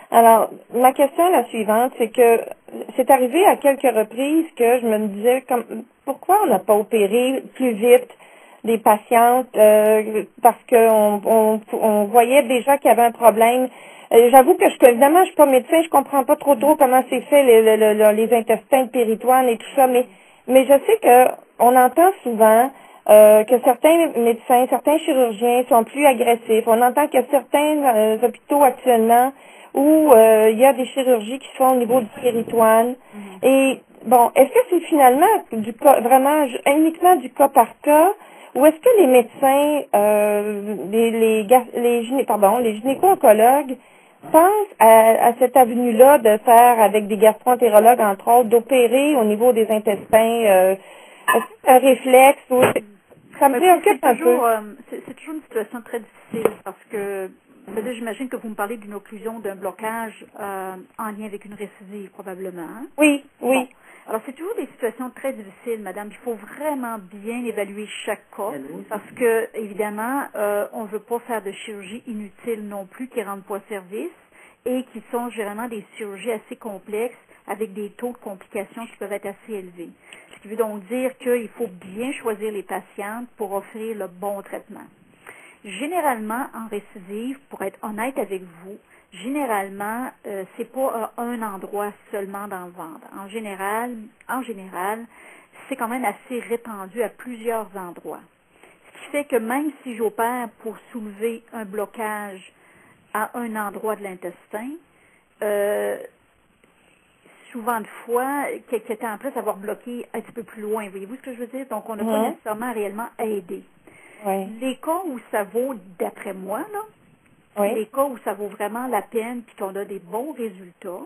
Alors, ma question est la suivante, c'est que c'est arrivé à quelques reprises que je me disais pourquoi on n'a pas opéré plus vite des patientes parce qu'on voyait déjà qu'il y avait un problème. J'avoue que évidemment, je suis pas médecin, je comprends pas trop comment c'est fait les intestins, le péritoine et tout ça, mais je sais que on entend souvent que certains médecins, certains chirurgiens sont plus agressifs. On entend que certains hôpitaux actuellement où il y a des chirurgies qui se font au niveau du péritoine. Et bon, est-ce que c'est finalement vraiment uniquement du cas par cas, ou est-ce que les médecins, les gynéco-oncologues pensent à cette avenue-là de faire avec des gastro-entérologues, entre autres, d'opérer au niveau des intestins, est-ce que c'est un réflexe ou ça me préoccupe un peu. C'est toujours une situation très difficile parce que j'imagine que vous me parlez d'une occlusion, d'un blocage en lien avec une récidive probablement. Hein? Oui, Bon. oui. Alors, c'est toujours des situations très difficiles, madame. Il faut vraiment bien évaluer chaque cas parce que, évidemment, on ne veut pas faire de chirurgie inutile non plus qui ne rendent pas service et qui sont généralement des chirurgies assez complexes avec des taux de complications qui peuvent être assez élevés. Ce qui veut donc dire qu'il faut bien choisir les patientes pour offrir le bon traitement. Généralement, en récidive, pour être honnête avec vous, généralement, c'est pas un endroit seulement dans le ventre. En général, c'est quand même assez répandu à plusieurs endroits. Ce qui fait que même si j'opère pour soulever un blocage à un endroit de l'intestin, souvent de fois, quelques temps après, ça va bloquer un petit peu plus loin. Voyez-vous ce que je veux dire? Donc, on n'a pas nécessairement réellement aidé. Oui. Les cas où ça vaut, d'après moi, là, Oui. les cas où ça vaut vraiment la peine puis qu'on a des bons résultats,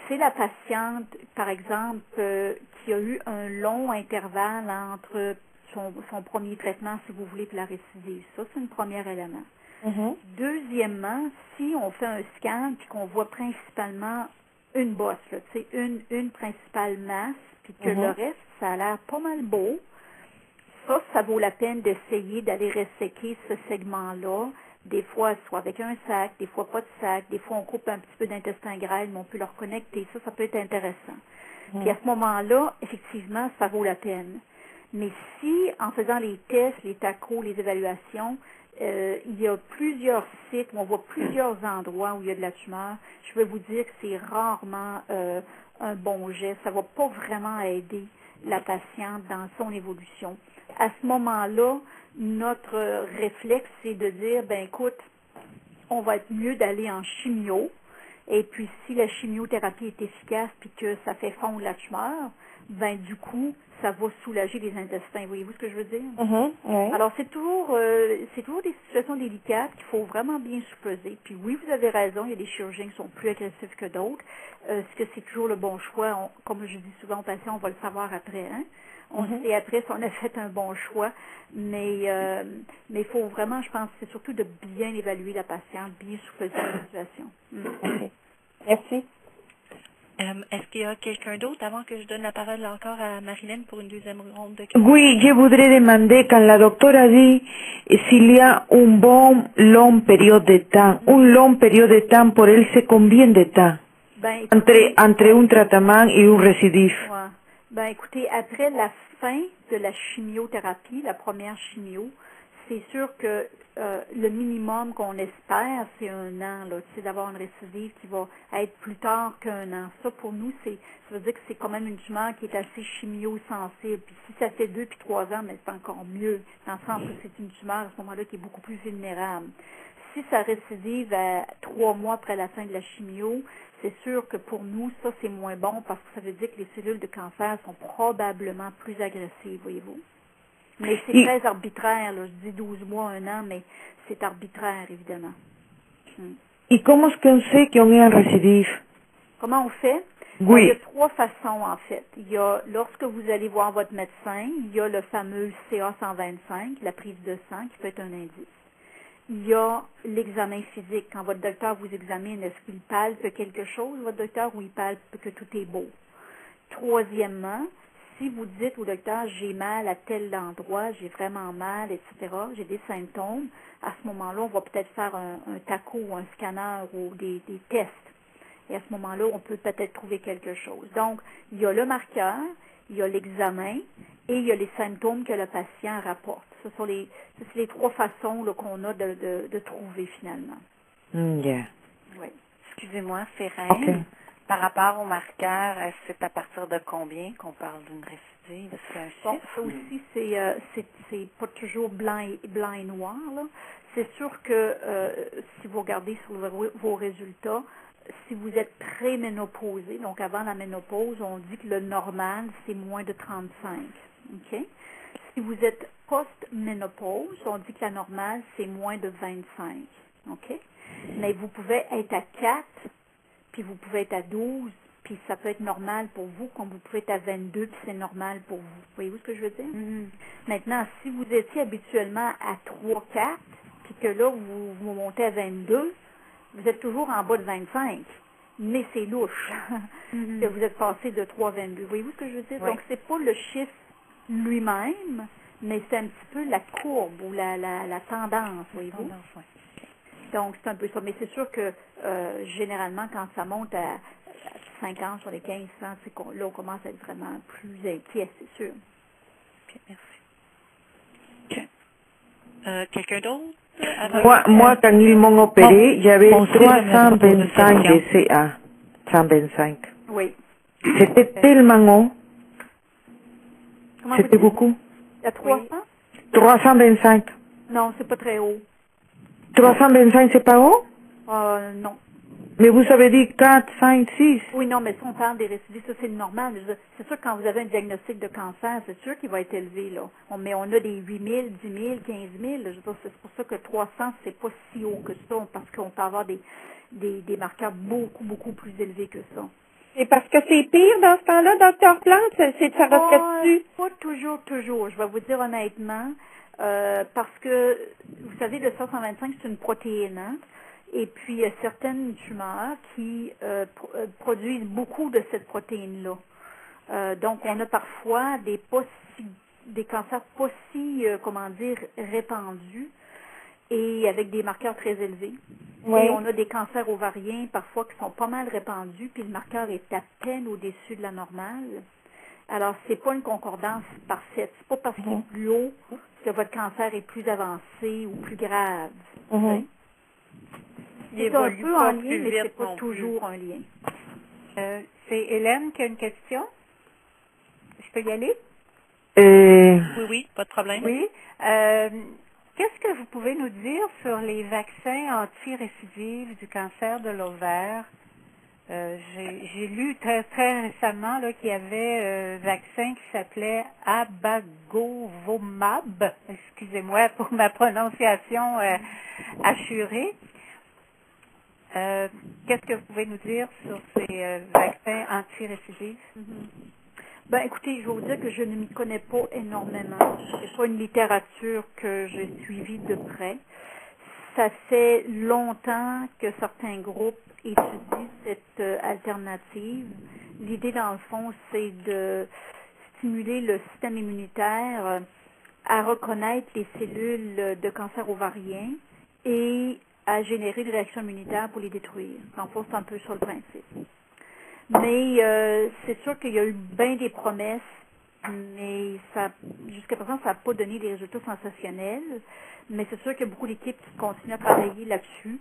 c'est la patiente, par exemple, qui a eu un long intervalle entre son premier traitement, si vous voulez, puis la récidive. Ça, c'est un premier élément. Deuxièmement, si on fait un scan puis qu'on voit principalement une bosse, là, une principale masse, puis que le reste, ça a l'air pas mal beau, ça vaut la peine d'essayer d'aller resséquer ce segment-là. Des fois, soit avec un sac, des fois pas de sac, des fois on coupe un petit peu d'intestin grêle, mais on peut le reconnecter. Ça peut être intéressant. Puis à ce moment-là, effectivement, ça vaut la peine. Mais si, en faisant les tests, les tacos, les évaluations, il y a plusieurs sites, on voit plusieurs endroits où il y a de la tumeur, je vais vous dire que c'est rarement un bon geste. Ça ne va pas vraiment aider la patiente dans son évolution. À ce moment-là, notre réflexe, c'est de dire, ben écoute, on va être mieux d'aller en chimio. Et puis, si la chimiothérapie est efficace puis que ça fait fondre la tumeur, ben du coup, ça va soulager les intestins. Voyez-vous ce que je veux dire? Oui. Alors, c'est toujours des situations délicates qu'il faut vraiment bien sous-peser. Puis oui, vous avez raison, il y a des chirurgiens qui sont plus agressifs que d'autres. Est-ce que c'est toujours le bon choix? Comme je dis souvent aux patients, on va le savoir après, hein? On sait après si on a fait un bon choix, mais il faut vraiment, je pense, c'est surtout de bien évaluer la patiente, bien sous-peser la situation. OK. Merci. Est-ce qu'il y a quelqu'un d'autre avant que je donne la parole encore à Marilyn pour une deuxième ronde de questions? Oui, je voudrais demander quand la doctora dit s'il y a un bon long période de temps, un long période de temps pour elle, c'est combien de temps Ben, entre un traitement et un récidive? ouais. Ben, écoutez, après la fin de la chimiothérapie, la première chimio, c'est sûr que le minimum qu'on espère, c'est 1 an, là, c'est d'avoir une récidive qui va être plus tard qu'1 an. Ça, pour nous, ça veut dire que c'est quand même une tumeur qui est assez chimio-sensible. Puis si ça fait 2 puis 3 ans, mais c'est encore mieux, dans le sens que c'est une tumeur à ce moment-là qui est beaucoup plus vulnérable. Si ça récidive à 3 mois après la fin de la chimio, c'est sûr que pour nous, ça, c'est moins bon parce que ça veut dire que les cellules de cancer sont probablement plus agressives, voyez-vous. Mais c'est très arbitraire, là. Je dis 12 mois, 1 an, mais c'est arbitraire, évidemment. Et comment est-ce qu'on sait qu'on est en récidive? Comment on fait? Ben, il y a Oui. 3 façons, en fait. Il y a, lorsque vous allez voir votre médecin, il y a le fameux CA125, la prise de sang, qui peut être un indice. Il y a l'examen physique. Quand votre docteur vous examine, est-ce qu'il palpe quelque chose, votre docteur, ou il palpe que tout est beau? Troisièmement, si vous dites au docteur, j'ai mal à tel endroit, j'ai vraiment mal, etc., j'ai des symptômes, à ce moment-là, on va peut-être faire un taco ou un scanner ou des tests. Et à ce moment-là, on peut peut-être trouver quelque chose. Donc, il y a le marqueur, il y a l'examen et il y a les symptômes que le patient rapporte. Ce sont les 3 façons là, qu'on a de trouver finalement. Yeah. Oui. Excusez-moi, Férène. OK. Par rapport au marqueur, c'est à partir de combien qu'on parle d'une récidive? C'est un Bon, chiffre? ça aussi, c'est pas toujours blanc et noir, là. C'est sûr que si vous regardez sur vos résultats, si vous êtes préménopausé, donc avant la ménopause, on dit que le normal, c'est moins de 35. OK? Si vous êtes post-ménopause, on dit que la normale, c'est moins de 25. OK? Mais vous pouvez être à 4, puis vous pouvez être à 12, puis ça peut être normal pour vous, comme vous pouvez être à 22, puis c'est normal pour vous. Voyez-vous ce que je veux dire? Mhm. Maintenant, si vous étiez habituellement à 3, 4, puis que là, vous montez à 22, vous êtes toujours en bas de 25. Mais c'est louche que vous êtes passé de 3 à 22. Voyez-vous ce que je veux dire? Oui. Donc, c'est pas le chiffre lui-même, mais c'est un petit peu la courbe ou la tendance, voyez-vous? Donc, c'est un peu ça. Mais c'est sûr que généralement, quand ça monte à 50 sur les 15 cents, là, on commence à être vraiment plus inquiet, c'est sûr. OK, merci. OK. Quelqu'un d'autre? Moi, quand ils m'ont opéré, j'avais Bonjour, 325 de CA. 125. Oui. C'était tellement haut. Comment vous C'était dites? beaucoup. À 300? 325. Non, c'est pas très haut. 325, c'est pas haut? Non. Mais vous avez dit 4, 5, 6. Oui, non, mais si on parle des récidives, ça c'est normal. C'est sûr que quand vous avez un diagnostic de cancer, c'est sûr qu'il va être élevé, là. Mais on a des 8 000, 10 000, 15 000. Je veux dire, c'est pour ça que 300, c'est pas si haut que ça, parce qu'on peut avoir des marqueurs beaucoup, beaucoup plus élevés que ça. C'est parce que c'est pire dans ce temps-là, docteur Plante? Ça reflète-tu? Pas toujours. Je vais vous dire honnêtement, parce que, vous savez, le 125, c'est une protéine, hein? Et puis, il y a certaines tumeurs qui produisent beaucoup de cette protéine-là. Donc, on a parfois des cancers pas si, répandus et avec des marqueurs très élevés. Oui. Et on a des cancers ovariens parfois qui sont pas mal répandus, puis le marqueur est à peine au-dessus de la normale. Alors, c'est pas une concordance parfaite. C'est pas parce qu'il est plus haut que votre cancer est plus avancé ou plus grave. Mhm. C'est un peu en lien, mais c'est pas toujours un lien. C'est Hélène qui a une question. Je peux y aller? Oui, pas de problème. Oui. Qu'est-ce que vous pouvez nous dire sur les vaccins anti-récidives du cancer de l'ovaire? J'ai lu très, très récemment là, qu'il y avait un vaccin qui s'appelait Abagovomab. Excusez-moi pour ma prononciation assurée. Qu'est-ce que vous pouvez nous dire sur ces vaccins anti-récidives? Ben, écoutez, je vais vous dire que je ne m'y connais pas énormément. C'est pas une littérature que j'ai suivie de près. Ça fait longtemps que certains groupes étudient cette alternative. L'idée, dans le fond, c'est de stimuler le système immunitaire à reconnaître les cellules de cancer ovarien et à générer des réactions immunitaires pour les détruire. En fait, c'est un peu sur le principe. Mais c'est sûr qu'il y a eu bien des promesses, mais jusqu'à présent, ça n'a pas donné des résultats sensationnels. Mais c'est sûr qu'il y a beaucoup d'équipes qui continuent à travailler là-dessus.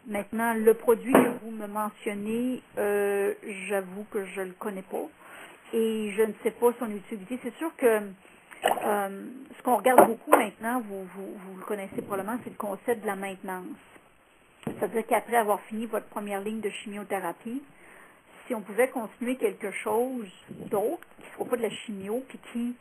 Maintenant, le produit que vous me mentionnez, j'avoue que je ne le connais pas. Et je ne sais pas son utilité. C'est sûr que ce qu'on regarde beaucoup maintenant, vous le connaissez probablement, c'est le concept de la maintenance. C'est-à-dire qu'après avoir fini votre première ligne de chimiothérapie, si on pouvait continuer quelque chose d'autre, qui ne soit pas de la chimio, puis qui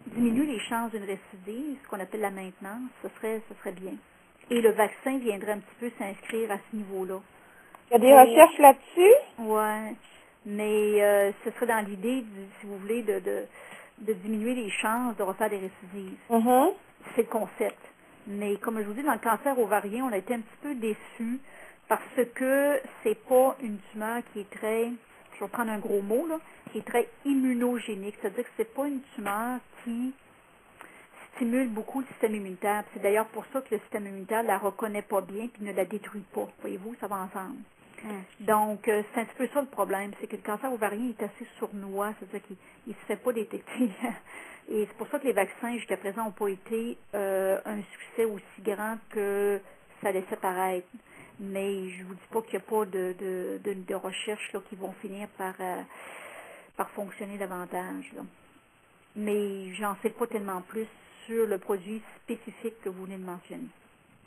diminue les chances d'une récidive, ce qu'on appelle la maintenance, ce serait bien. Et le vaccin viendrait un petit peu s'inscrire à ce niveau-là. Il y a des recherches là-dessus? Oui, mais ce serait dans l'idée, si vous voulez, de diminuer les chances de refaire des récidives. Mhm. C'est le concept. Mais comme je vous dis, dans le cancer ovarien, on a été un petit peu déçus parce que c'est pas une tumeur qui est très, je vais prendre un gros mot, là, qui est très immunogénique. C'est-à-dire que c'est pas une tumeur qui stimule beaucoup le système immunitaire. C'est d'ailleurs pour ça que le système immunitaire la reconnaît pas bien puis ne la détruit pas. Voyez-vous, ça va ensemble. Donc, c'est un petit peu ça le problème, c'est que le cancer ovarien est assez sournois, c'est-à-dire qu'il ne se fait pas détecter. Et c'est pour ça que les vaccins, jusqu'à présent, n'ont pas été un succès aussi grand que ça laissait paraître. Mais je vous dis pas qu'il n'y a pas de recherches là, qui vont finir par fonctionner davantage. Là. Mais j'en sais pas tellement plus sur le produit spécifique que vous venez de mentionner.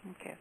OK.